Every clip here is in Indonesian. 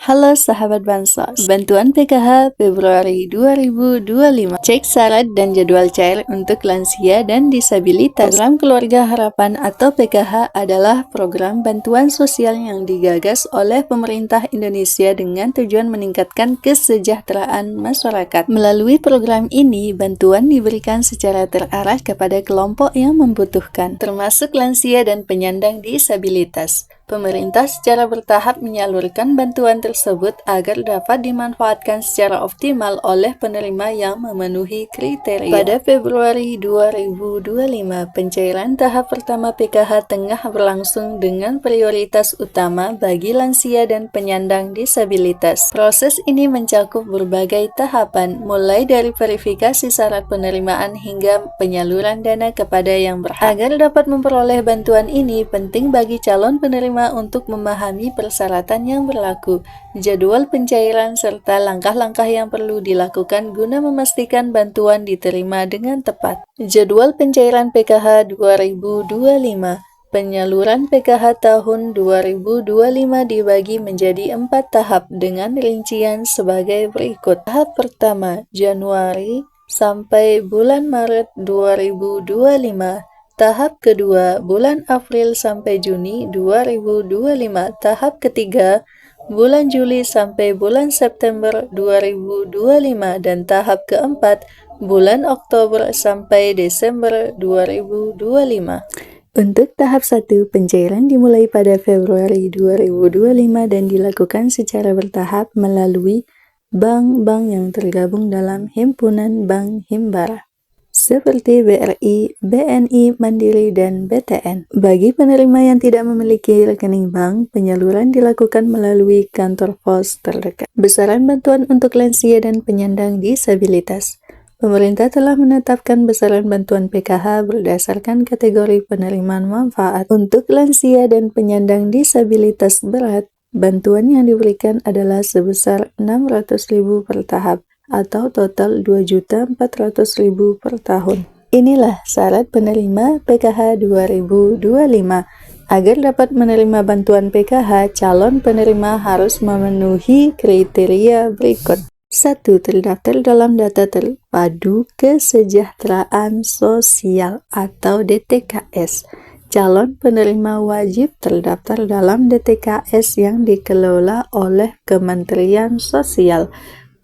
Halo sahabat Bansos, bantuan PKH Februari 2025. Cek syarat dan jadwal cair untuk lansia dan disabilitas. Program Keluarga Harapan atau PKH adalah program bantuan sosial yang digagas oleh pemerintah Indonesia dengan tujuan meningkatkan kesejahteraan masyarakat. Melalui program ini, bantuan diberikan secara terarah kepada kelompok yang membutuhkan, termasuk lansia dan penyandang disabilitas. Pemerintah secara bertahap menyalurkan bantuan tersebut agar dapat dimanfaatkan secara optimal oleh penerima yang memenuhi kriteria. Pada Februari 2025, pencairan tahap pertama PKH tengah berlangsung dengan prioritas utama bagi lansia dan penyandang disabilitas. Proses ini mencakup berbagai tahapan, mulai dari verifikasi syarat penerimaan hingga penyaluran dana kepada yang berhak. Agar dapat memperoleh bantuan ini, penting bagi calon penerima untuk memahami persyaratan yang berlaku, jadwal pencairan, serta langkah-langkah yang perlu dilakukan guna memastikan bantuan diterima dengan tepat. Jadwal pencairan PKH 2025. Penyaluran PKH tahun 2025 dibagi menjadi 4 tahap dengan rincian sebagai berikut. Tahap pertama, Januari sampai bulan Maret 2025. Tahap kedua, bulan April sampai Juni 2025. Tahap ketiga, bulan Juli sampai bulan September 2025. Dan tahap keempat, bulan Oktober sampai Desember 2025. Untuk tahap 1, pencairan dimulai pada Februari 2025 dan dilakukan secara bertahap melalui bank-bank yang tergabung dalam Himpunan Bank Himbara, seperti BRI, BNI, Mandiri, dan BTN. Bagi penerima yang tidak memiliki rekening bank, penyaluran dilakukan melalui kantor pos terdekat. Besaran bantuan untuk lansia dan penyandang disabilitas. Pemerintah telah menetapkan besaran bantuan PKH berdasarkan kategori penerimaan manfaat. Untuk lansia dan penyandang disabilitas berat, bantuan yang diberikan adalah sebesar 600.000 per tahap, atau total 2.400.000 per tahun. Inilah syarat penerima PKH 2025. Agar dapat menerima bantuan PKH, calon penerima harus memenuhi kriteria berikut. 1. Terdaftar dalam Data Terpadu Kesejahteraan Sosial atau DTKS. Calon penerima wajib terdaftar dalam DTKS yang dikelola oleh Kementerian Sosial.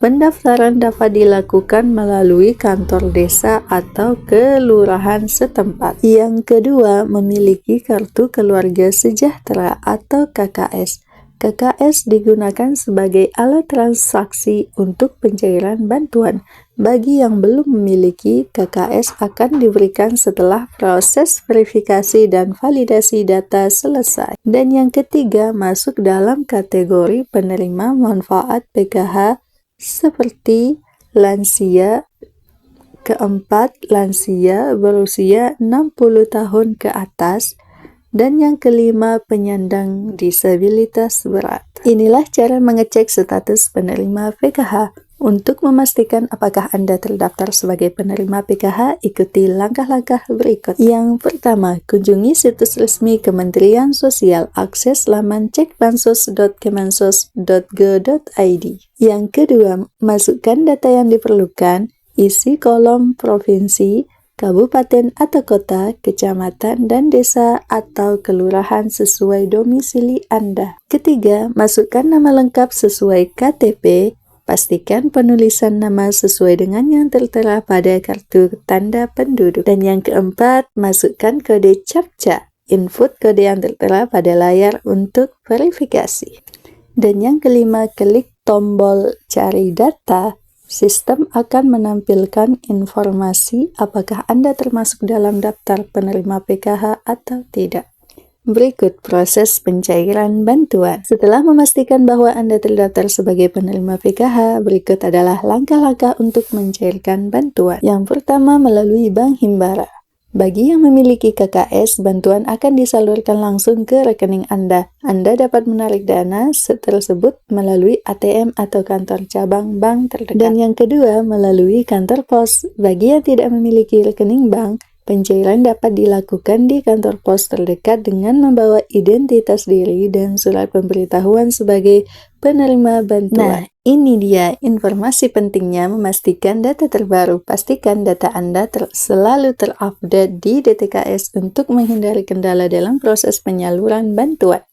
Pendaftaran dapat dilakukan melalui kantor desa atau kelurahan setempat. Yang kedua, memiliki kartu keluarga sejahtera atau KKS. KKS digunakan sebagai alat transaksi untuk pencairan bantuan. Bagi yang belum memiliki, KKS akan diberikan setelah proses verifikasi dan validasi data selesai. Dan yang ketiga, masuk dalam kategori penerima manfaat PKH seperti lansia. Keempat, lansia berusia 60 tahun ke atas. Dan yang kelima, penyandang disabilitas berat. Inilah cara mengecek status penerima PKH. Untuk memastikan apakah Anda terdaftar sebagai penerima PKH, ikuti langkah-langkah berikut. Yang pertama, kunjungi situs resmi Kementerian Sosial, akses laman cekbansos.kemensos.go.id. Yang kedua, masukkan data yang diperlukan, isi kolom provinsi, kabupaten atau kota, kecamatan, dan desa atau kelurahan sesuai domisili Anda. Ketiga, masukkan nama lengkap sesuai KTP. Pastikan penulisan nama sesuai dengan yang tertera pada kartu tanda penduduk. Dan yang keempat, masukkan kode CAPTCHA. Input kode yang tertera pada layar untuk verifikasi. Dan yang kelima, klik tombol cari data. Sistem akan menampilkan informasi apakah Anda termasuk dalam daftar penerima PKH atau tidak. Berikut proses pencairan bantuan. Setelah memastikan bahwa Anda terdaftar sebagai penerima PKH, berikut adalah langkah-langkah untuk mencairkan bantuan. Yang pertama, melalui Bank Himbara. Bagi yang memiliki KKS, bantuan akan disalurkan langsung ke rekening Anda. Anda dapat menarik dana tersebut melalui ATM atau kantor cabang bank terdekat. Dan yang kedua, melalui kantor pos. Bagi yang tidak memiliki rekening bank, Pencairan dapat dilakukan di kantor pos terdekat dengan membawa identitas diri dan surat pemberitahuan sebagai penerima bantuan. Nah, ini dia informasi pentingnya memastikan data terbaru. Pastikan data Anda selalu terupdate di DTKS untuk menghindari kendala dalam proses penyaluran bantuan.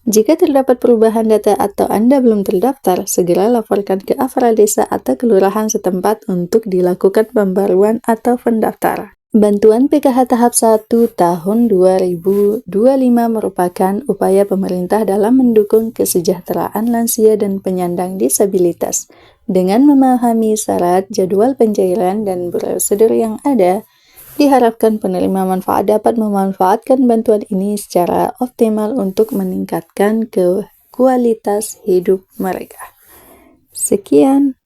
Jika terdapat perubahan data atau Anda belum terdaftar, segera laporkan ke Afra Desa atau kelurahan setempat untuk dilakukan pembaruan atau pendaftaran. Bantuan PKH tahap 1 tahun 2025 merupakan upaya pemerintah dalam mendukung kesejahteraan lansia dan penyandang disabilitas. Dengan memahami syarat, jadwal pencairan, dan prosedur yang ada, diharapkan penerima manfaat dapat memanfaatkan bantuan ini secara optimal untuk meningkatkan kualitas hidup mereka. Sekian.